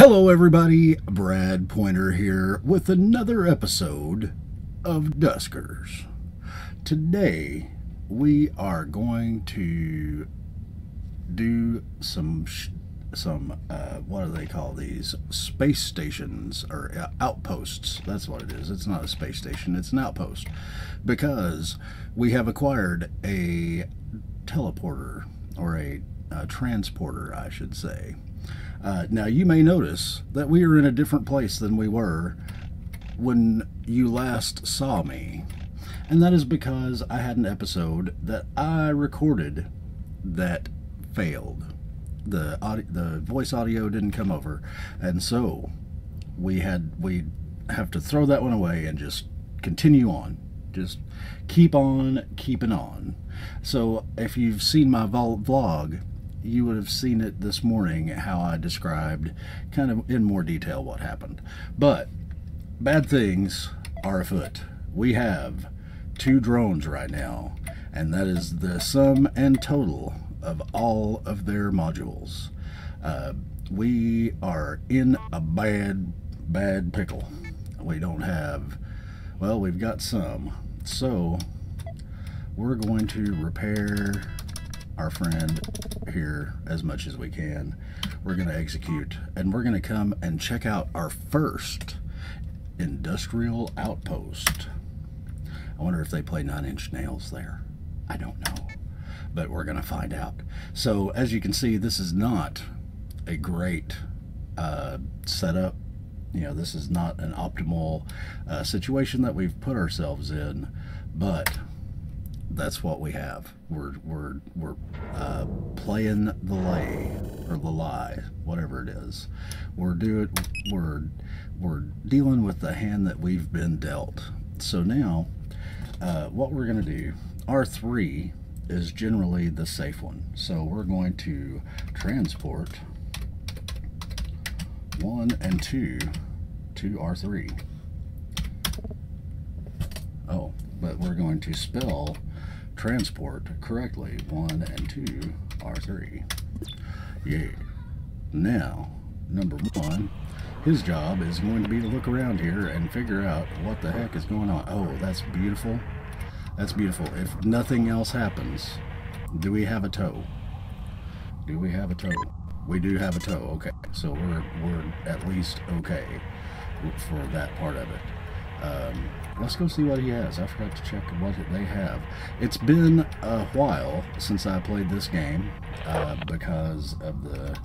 Hello everybody, Brad Pointer here with another episode of Duskers. Today we are going to do some what do they call these? Space stations or outposts. That's what it is. It's not a space station, it's an outpost. Because we have acquired a teleporter, or a transporter I should say. Now you may notice that we are in a different place than we were when you last saw me, and that is because I had an episode that I recorded that failed. The voice audio didn't come over, and so we have to throw that one away and just continue on. Just keep on keeping on. So if you've seen my vlog, you would have seen it this morning, how I described kind of in more detail what happened. But bad things are afoot. We have 2 drones right now, and that is the sum and total of all of their modules. We are in a bad pickle. We don't have, well, we've got some. So we're going to repair our friend here as much as we can. We're going to execute, and we're going to come and check out our first industrial outpost. I wonder if they play 9 Inch Nails there. I don't know, but we're going to find out. So as you can see, this is not a great setup. You know, this is not an optimal situation that we've put ourselves in, but that's what we have. We're playing the lay, or the lie, whatever it is. We're dealing with the hand that we've been dealt. So now, what we're going to do, R3 is generally the safe one. So we're going to transport 1 and 2 to R3. Oh, but we're going to spell transport correctly. 1 and 2 R3. Yeah. Now, number 1, his job is going to be to look around here and figure out what the heck is going on. Oh, that's beautiful. That's beautiful. If nothing else happens, do we have a tow? Do we have a tow? We do have a tow. Okay, so we're at least okay for that part of it. Let's go see what he has. I forgot to check what they have. It's been a while since I played this game because of the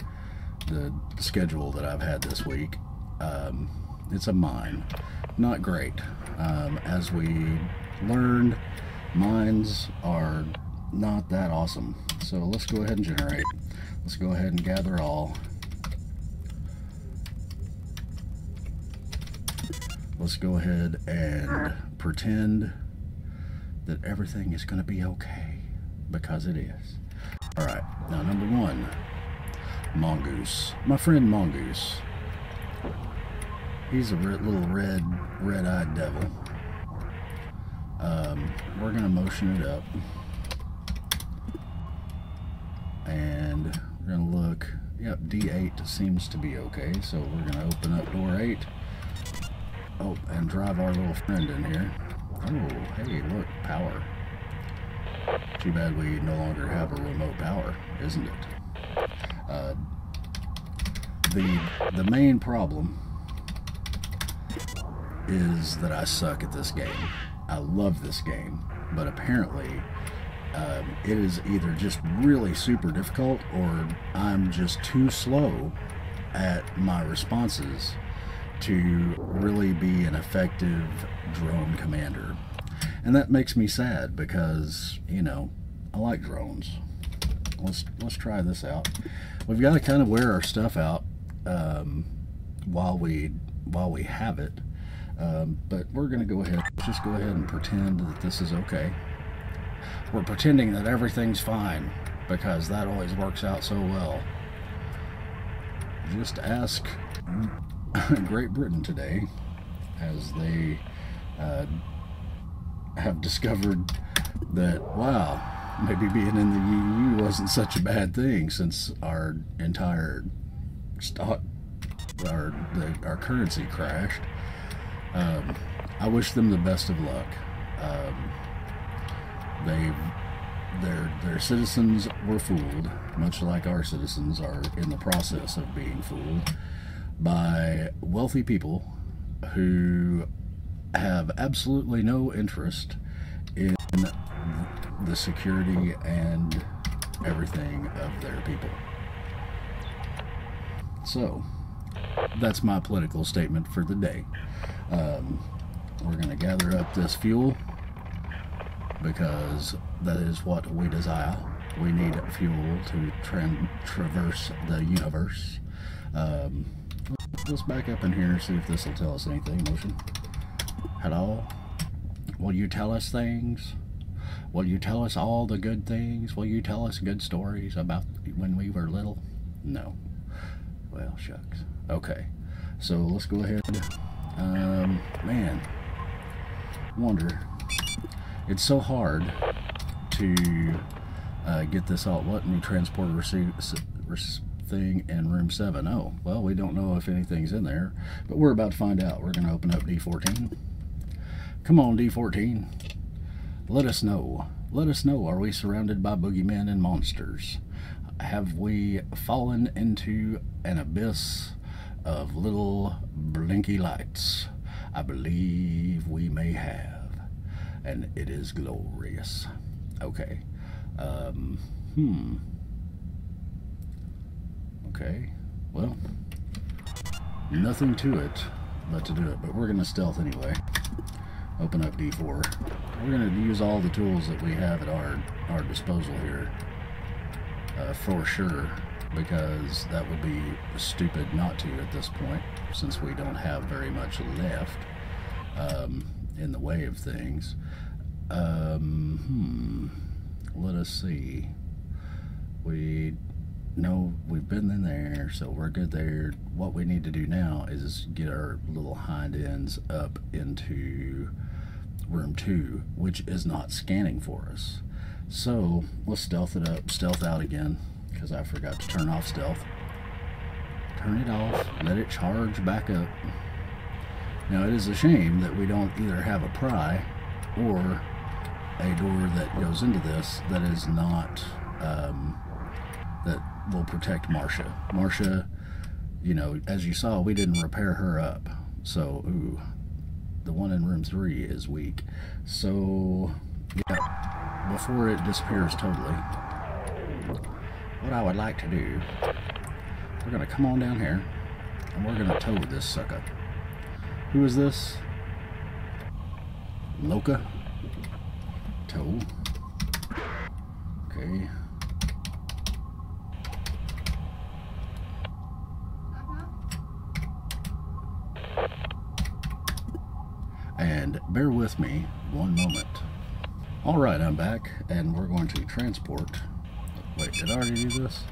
schedule that I've had this week. It's a mine. Not great. As we learned, mines are not that awesome. So let's go ahead and generate. Let's go ahead and gather all. Let's go ahead and pretend that everything is going to be okay, because it is. Alright, now number 1, Mongoose. My friend Mongoose. He's a little red-eyed devil. We're going to motion it up. And we're going to look. Yep, D8 seems to be okay, so we're going to open up door 8. Oh, and drive our little friend in here. Oh, hey, look, power. Too bad we no longer have a remote power, isn't it? The main problem is that I suck at this game. I love this game, but apparently it is either just really super difficult, or I'm just too slow at my responses to really be an effective drone commander. And that makes me sad, because, you know, I like drones. Let's try this out. We've got to kind of wear our stuff out while we have it, but we're going to go ahead, just go ahead and pretend that this is okay. We're pretending that everything's fine, because that always works out so well. Just ask Great Britain today, as they have discovered that, wow, maybe being in the EU wasn't such a bad thing, since our entire stock our currency crashed. I wish them the best of luck. Their citizens were fooled, much like our citizens are in the process of being fooled by wealthy people who have absolutely no interest in the security and everything of their people. So, that's my political statement for the day. We're going to gather up this fuel because that is what we desire. We need fuel to traverse the universe. Let's back up in here and see if this will tell us anything. Motion. Hello? Will you tell us things? Will you tell us all the good things? Will you tell us good stories about when we were little? No. Well, shucks. Okay. So let's go ahead. Man. Wonder. It's so hard to get this all. What new transporter thing in room 7? Oh, well, we don't know if anything's in there, but we're about to find out. We're going to open up D14. Come on, D14. Let us know. Let us know. Are we surrounded by boogeymen and monsters? Have we fallen into an abyss of little blinky lights? I believe we may have, and it is glorious. Okay. Okay. Well, nothing to it but to do it, but we're going to stealth anyway. Open up D4. We're going to use all the tools that we have at our disposal here, for sure, because that would be stupid not to at this point, since we don't have very much left in the way of things. Let us see. We've been in there, so we're good there. What we need to do now is get our little hind ends up into room 2, which is not scanning for us. So let's stealth it up, stealth out again, because I forgot to turn off stealth. Turn it off, let it charge back up. Now it is a shame that we don't either have a pry or a door that goes into this that is not that will protect Marcia. Marcia, you know, as you saw, we didn't repair her up, so ooh, the one in room 3 is weak. So yeah, before it disappears totally, what I would like to do, we're gonna come on down here and we're gonna tow this sucker. Who is this? Loca? Tow. Okay. And bear with me one moment. Alright, I'm back, and we're going to transport. Wait, did I already do this?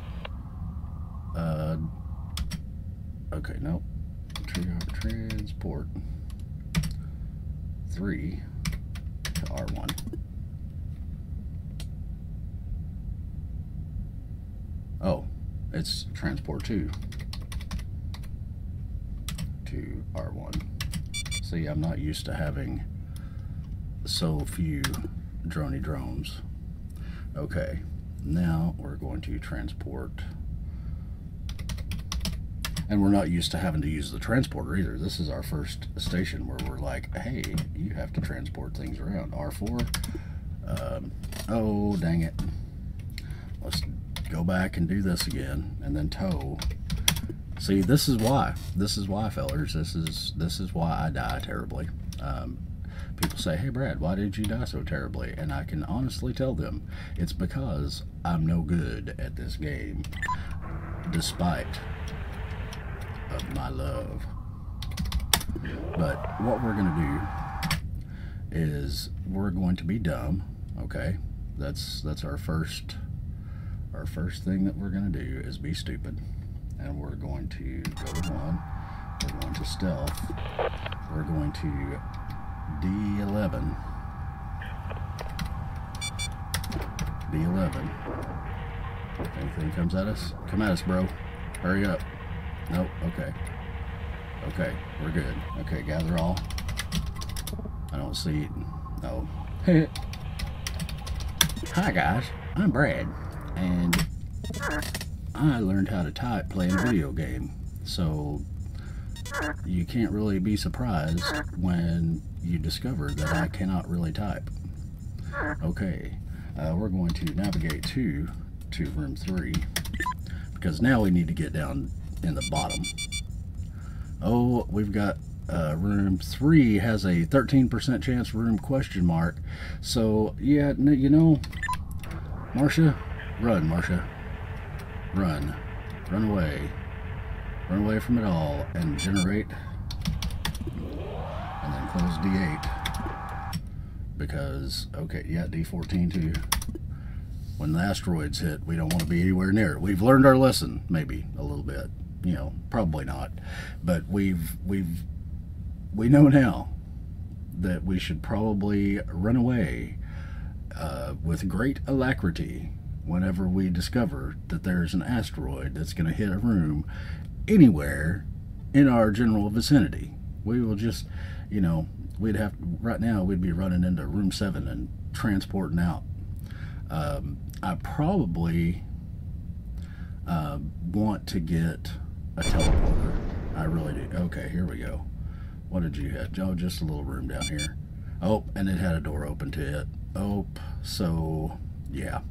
Okay, nope. Transport 3 to R1. Oh, it's transport 2 to R1. See, I'm not used to having so few droney drones. Okay, now we're going to transport. And we're not used to having to use the transporter either. This is our first station where we're like, hey, you have to transport things around. R4. Oh, dang it. Let's go back and do this again, and then tow. See, this is why. This is why, fellers. This is why I die terribly. People say, hey, Brad, why did you die so terribly? And I can honestly tell them, it's because I'm no good at this game, despite of my love. But what we're going to do is we're going to be dumb. Okay, that's our first thing that we're going to do is be stupid, and we're going to go to 1. We're going to stealth. We're going to D11. D11. Anything comes at us? Come at us, bro. Hurry up. Nope. Okay. Okay, we're good. Okay, gather all. I don't see... No. Hi guys, I'm Brad, and I learned how to type playing a video game. So you can't really be surprised when you discover that I cannot really type. Okay, we're going to navigate to room 3, because now we need to get down in the bottom. Oh, we've got room 3 has a 13% chance room question mark. So yeah, you know, Marcia, run, Marcia, run away. Run away from it all and generate, and then close D8, because, okay, yeah, D14 too. When the asteroids hit, we don't want to be anywhere near it. We've learned our lesson, maybe a little bit, you know, probably not, but we know now that we should probably run away with great alacrity whenever we discover that there's an asteroid that's going to hit a room anywhere in our general vicinity. We will just, you know, we'd have, right now we'd be running into room 7 and transporting out. I probably want to get a teleporter. I really do. Okay, here we go. What did you hit? Oh, just a little room down here. Oh, and it had a door open to it. Oh, so yeah.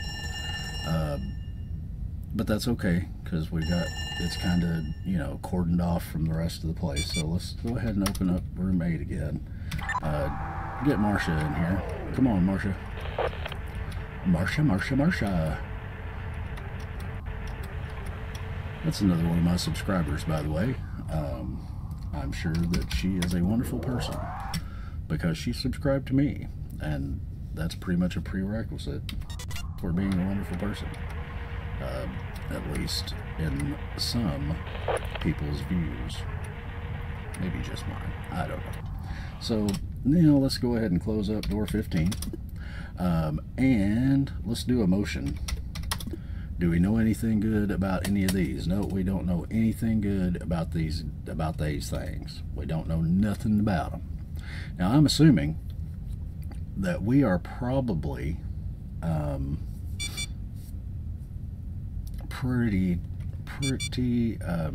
But that's okay, because we got, it's kind of, you know, cordoned off from the rest of the place. So let's go ahead and open up room 8 again. Get Marcia in here. Come on, Marcia. Marcia. That's another one of my subscribers, by the way. I'm sure that she is a wonderful person because she subscribed to me, and that's pretty much a prerequisite for being a wonderful person. At least in some people's views. Maybe just mine. I don't know. So now let's go ahead and close up door 15. And let's do a motion. Do we know anything good about any of these? No, we don't know anything good about these things. We don't know nothing about them. Now I'm assuming that we are probably pretty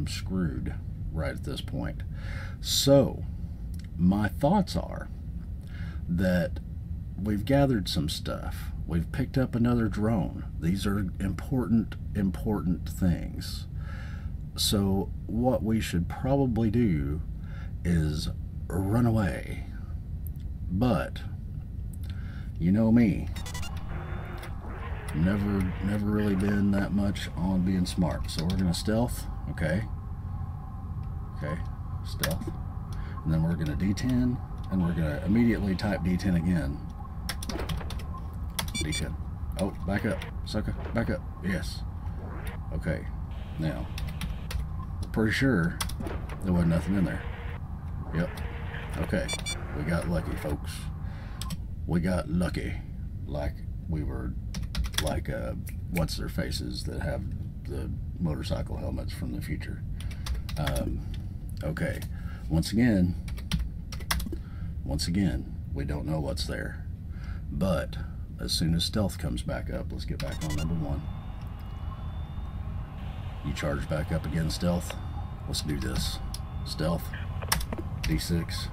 screwed right at this point. So my thoughts are that we've gathered some stuff. We've picked up another drone. These are important things. So what we should probably do is run away. But you know me, never really been that much on being smart. So we're gonna stealth. Okay, stealth, and then we're gonna D10, and we're gonna immediately type D10 again. D10. Oh, back up, sucker, back up. Yes. Okay, now pretty sure there wasn't nothing in there. Yep. Okay, we got lucky, folks. We got lucky. Like we were like what's their faces that have the motorcycle helmets from the future. Okay, once again we don't know what's there, but as soon as stealth comes back up, let's get back on number 1. You charge back up again, stealth. Let's do this. Stealth, D6.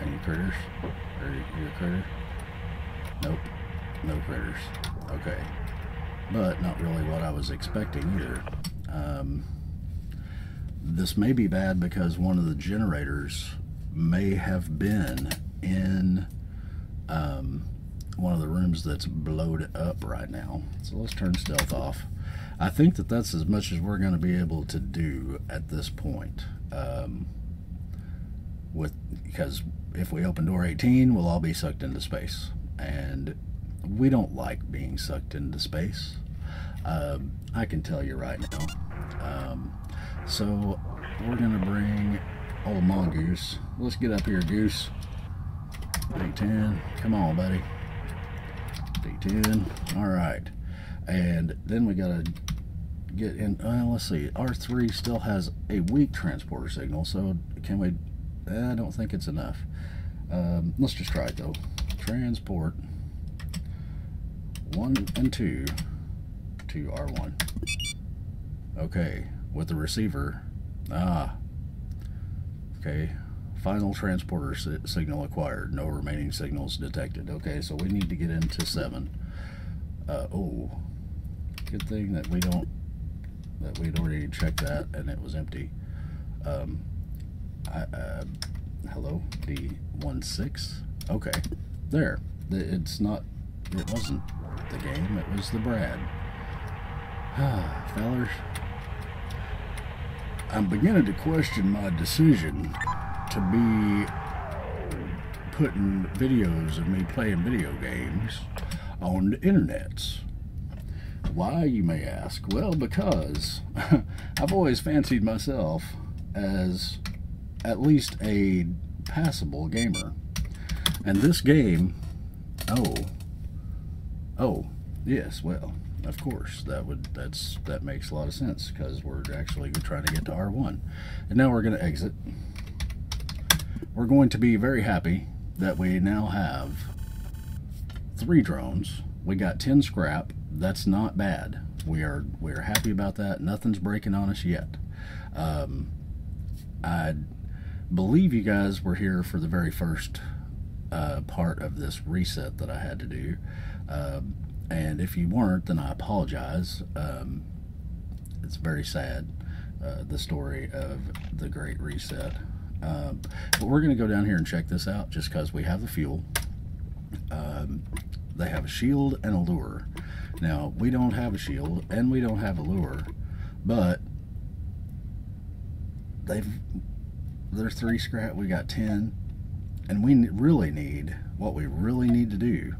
Any critters? Are you a critter? Nope, no critters. Okay, but not really what I was expecting either. This may be bad because one of the generators may have been in one of the rooms that's blowed up right now. So let's turn stealth off. I think that that's as much as we're going to be able to do at this point. Because if we open door 18, we'll all be sucked into space, and we don't like being sucked into space. I can tell you right now. So we're gonna bring old Mongoose. Let's get up here, Goose. D10. Come on, buddy. D10. All right. And then we gotta get in. Let's see. R3 still has a weak transporter signal, so can we? I don't think it's enough. Let's just try it though. Transport 1 and 2 to R1. Okay, with the receiver. Okay. Final transporter signal acquired. No remaining signals detected. Okay, so we need to get into 7. Oh, good thing that we'd already checked that and it was empty. Hello, D16. Okay, there. It wasn't the game. It was the Brad. Fellers, I'm beginning to question my decision to be putting videos of me playing video games on the internets. Why, you may ask? Well, because I've always fancied myself as at least a passable gamer. And this game, oh, yes, well, of course, that makes a lot of sense, because we're actually trying to get to R1. And now we're going to exit. We're going to be very happy that we now have 3 drones. We got 10 scrap. That's not bad. We're happy about that. Nothing's breaking on us yet. I believe you guys were here for the very first part of this reset that I had to do. And if you weren't, then I apologize. It's very sad, the story of the Great Reset. But we're going to go down here and check this out just because we have the fuel. They have a shield and a lure. Now, we don't have a shield and we don't have a lure, but there's 3 scrap, we got 10, and we really need, what we really need to do,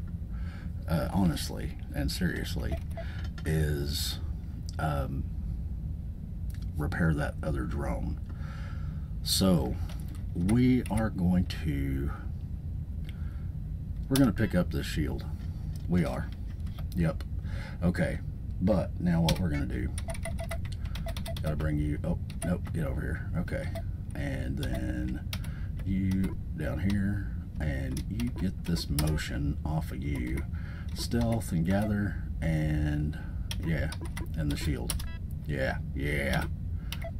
honestly and seriously, is repair that other drone. So we're going to pick up this shield. We are. Yep. Okay. But now what we're going to do, gotta bring you, oh, nope, get over here. Okay. And then you down here, and you get this motion off of you. Stealth and gather, and yeah, and the shield. Yeah.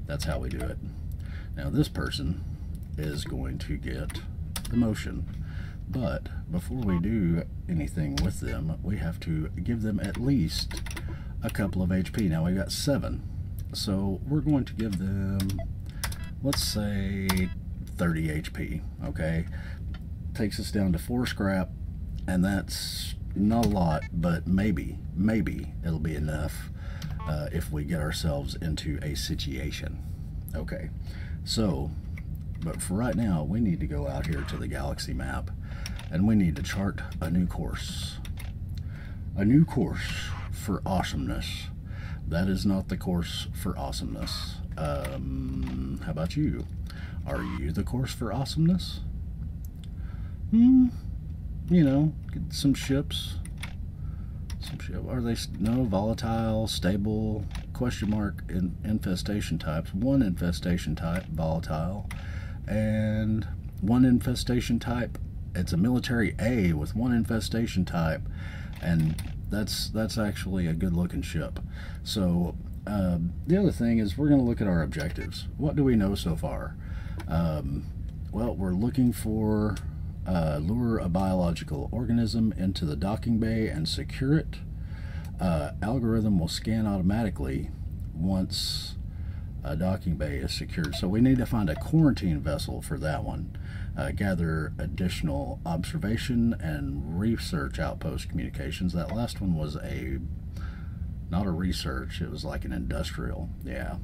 That's how we do it. Now this person is going to get the motion, but before we do anything with them, we have to give them at least a couple of HP. Now we got 7, so we're going to give them, let's say, 30 HP. Okay, takes us down to 4 scrap, and that's not a lot, but maybe it'll be enough if we get ourselves into a situation. Okay, so, but for right now, we need to go out here to the galaxy map, and we need to chart a new course. A new course for awesomeness. That is not the course for awesomeness. How about you? Are you the course for awesomeness? You know, get some ships. Are they, no, volatile, stable, question mark, infestation types. 1 infestation type, volatile, and 1 infestation type. It's a military A with 1 infestation type, and that's actually a good looking ship. So the other thing is, we're going to look at our objectives. What do we know so far? Well, we're looking for lure a biological organism into the docking bay and secure it. Algorithm will scan automatically once a docking bay is secured. So we need to find a quarantine vessel for that one. Gather additional observation and research outpost communications. That last one was not a research, it was like an industrial. Yeah.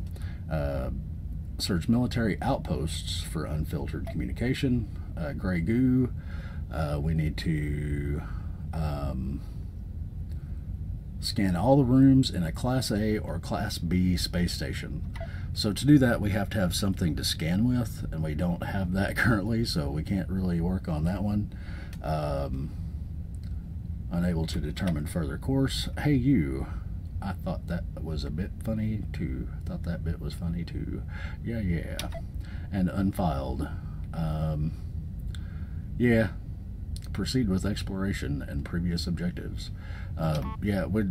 Search military outposts for unfiltered communication. Gray goo. We need to scan all the rooms in a Class A or Class B space station. So to do that, we have to have something to scan with, and we don't have that currently, so we can't really work on that one. Unable to determine further course. Hey you, I thought that was a bit funny too. Thought that bit was funny too. Yeah, yeah. And unfiled. Yeah. Proceed with exploration and previous objectives. Yeah, we're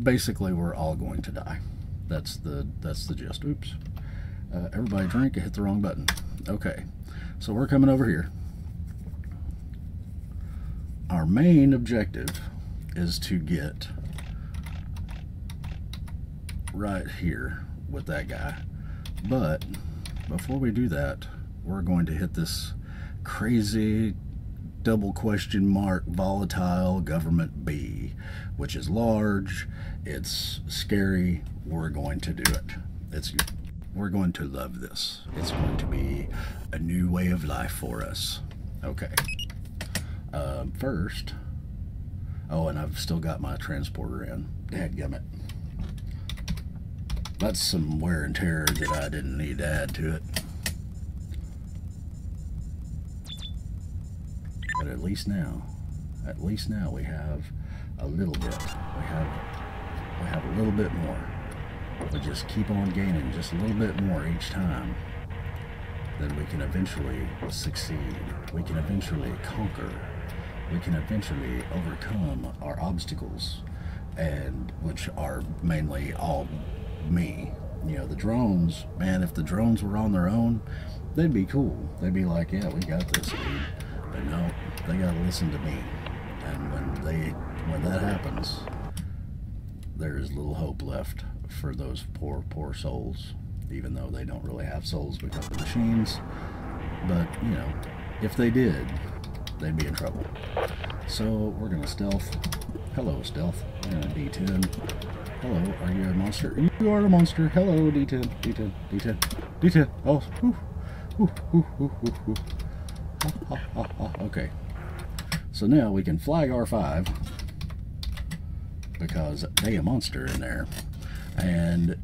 basically we're all going to die. That's the gist. Oops. Everybody drink. I hit the wrong button. Okay, so we're coming over here. Our main objective is to get right here with that guy. But before we do that, we're going to hit this crazy double question mark volatile government B, which is large, it's scary. We're going to do it. We're going to love this. It's going to be a new way of life for us. Okay. First, oh, and I've still got my transporter in. Dadgummit. That's some wear and tear that I didn't need to add to it. But at least now we have a little bit. We have a little bit more. We just keep on gaining just a little bit more each time. Then we can eventually succeed. We can eventually conquer. We can eventually overcome our obstacles, and which are mainly all me. You know, the drones, man, if the drones were on their own, they'd be cool. They'd be like, yeah, we got this, dude. But no, they gotta listen to me. And when that happens, there is little hope left for those poor souls, even though they don't really have souls because of machines. But, you know, if they did, they'd be in trouble. So we're gonna stealth. Hello, stealth. We're gonna D10. Hello, are you a monster? You are a monster. Hello, D10, D10, D10, D10. Oh, whew, whew, whew, whew, whew, whew. Ha, ha, ha, ha. Okay. So now we can flag R5 because they a monster in there. And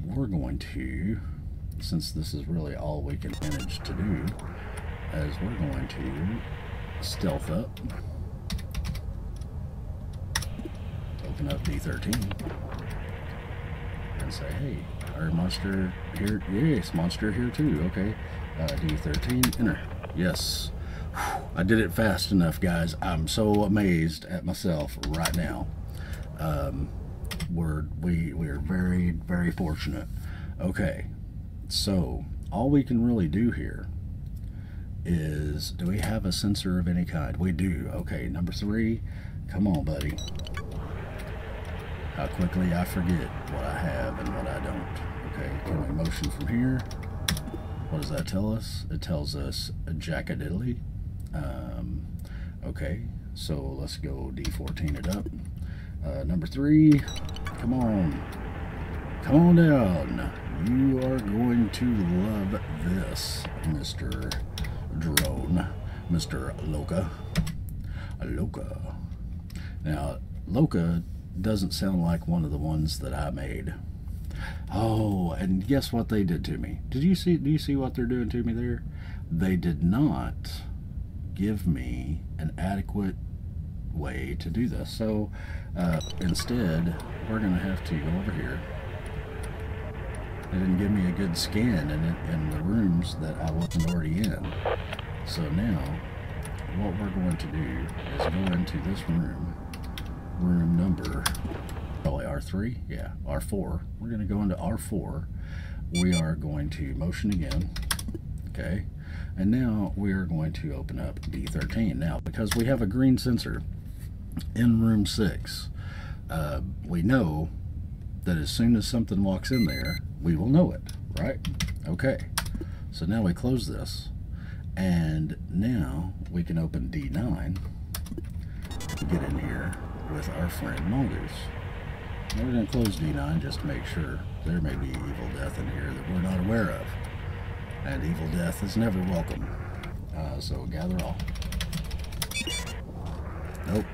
we're going to, since this is really all we can manage to do, is we're going to stealth up, open up D13, and say, hey, our monster here, yes, monster here too, okay, D13, enter, yes. I did it fast enough, guys. I'm so amazed at myself right now. We're very, very fortunate. Okay, so all we can really do here is, do we have a sensor of any kind? We do. Okay, number 3, come on, buddy. How quickly I forget what I have and what I don't. Okay, can we motion from here? What does that tell us? It tells us a jackadiddly. Okay, so let's go D14 it up. Number 3, come on down. You are going to love this, Mr. Drone, Mr. Loka. Loka. Now, Loka doesn't sound like one of the ones that I made. Oh, and guess what they did to me? Do you see what they're doing to me there? They did not give me an adequate way to do this. So instead, we're going to have to go over here. They didn't give me a good scan in the rooms that I wasn't already in. So now, what we're going to do is go into this room number, probably R3, yeah, R4. We're going to go into R4. We are going to motion again, okay, and now we are going to open up D13. Now, because we have a green sensor in room 6, we know that as soon as something walks in there, we will know it, right? Okay, so now we close this, and now we can open D9 to get in here with our friend Mongoose. Now we're going to close D9 just to make sure. There may be evil death in here that we're not aware of, and evil death is never welcome. So gather all. Nope.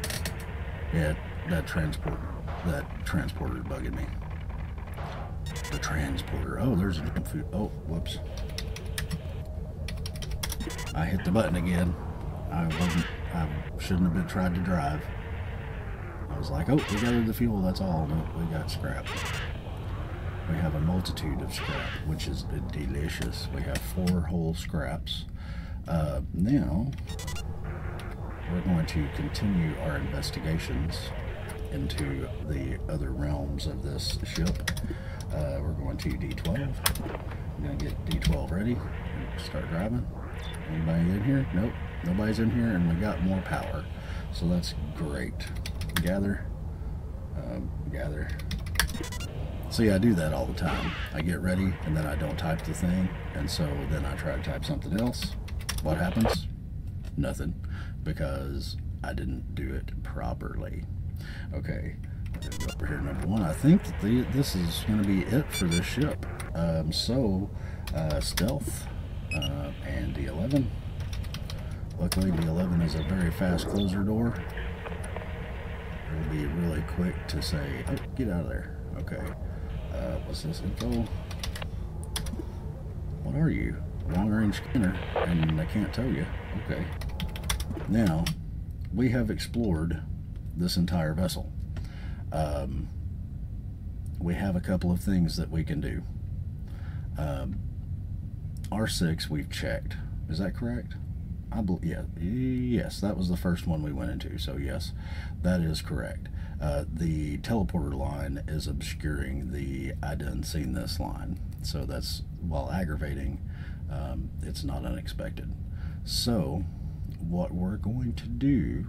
Yeah, that transporter is bugging me. The transporter. Oh, there's a jump food. Oh, whoops. I hit the button again. I shouldn't have been tried to drive. I was like, oh, we gathered the fuel, that's all. No, we got scrap. We have a multitude of scrap, which is delicious. We have 4 whole scraps. Now, we're going to continue our investigations into the other realms of this ship. We're going to D12. I'm going to get D12 ready and start driving. Anybody in here? Nope. Nobody's in here, and we got more power. So that's great. Gather. Gather. See, I do that all the time. I get ready, and then I don't type the thing, and so then I try to type something else. What happens? Nothing, because I didn't do it properly. Okay, go over here, number 1. I think that this is going to be it for this ship. Stealth and D11. Luckily, D11 is a very fast closer door. It'll be really quick to say, oh, get out of there. Okay. What's this info? What are you? Long range scanner, and I can't tell you. Okay. Now, we have explored this entire vessel. We have a couple of things that we can do. R6 we've checked. Is that correct? Yeah, yes, that was the first one we went into, so yes, that is correct. The teleporter line is obscuring the I done seen this line, so that's, while aggravating, it's not unexpected. So what we're going to do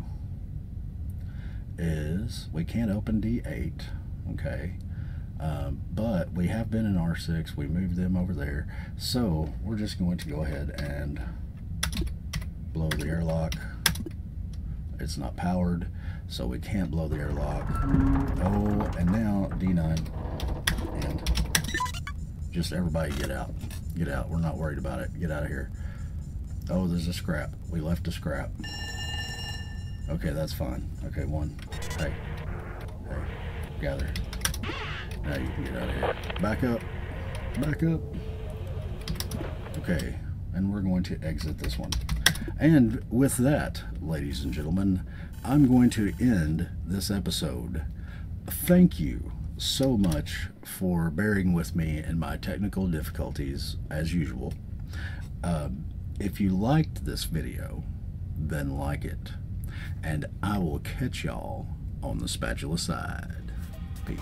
is, we can't open D8, okay, but we have been in R6, we moved them over there, so we're just going to go ahead and blow the airlock. It's not powered, so we can't blow the airlock. Oh, and now D9, and just everybody get out. Get out. We're not worried about it. Get out of here. Oh, there's a scrap. We left a scrap. Okay, that's fine. Okay, 1. Hey, gather. Now you can get out of here. Back up. Back up. Okay, and we're going to exit this one. And with that, ladies and gentlemen, I'm going to end this episode. Thank you so much for bearing with me in my technical difficulties, as usual. If you liked this video, then like it. And I will catch y'all on the spatula side. Peace.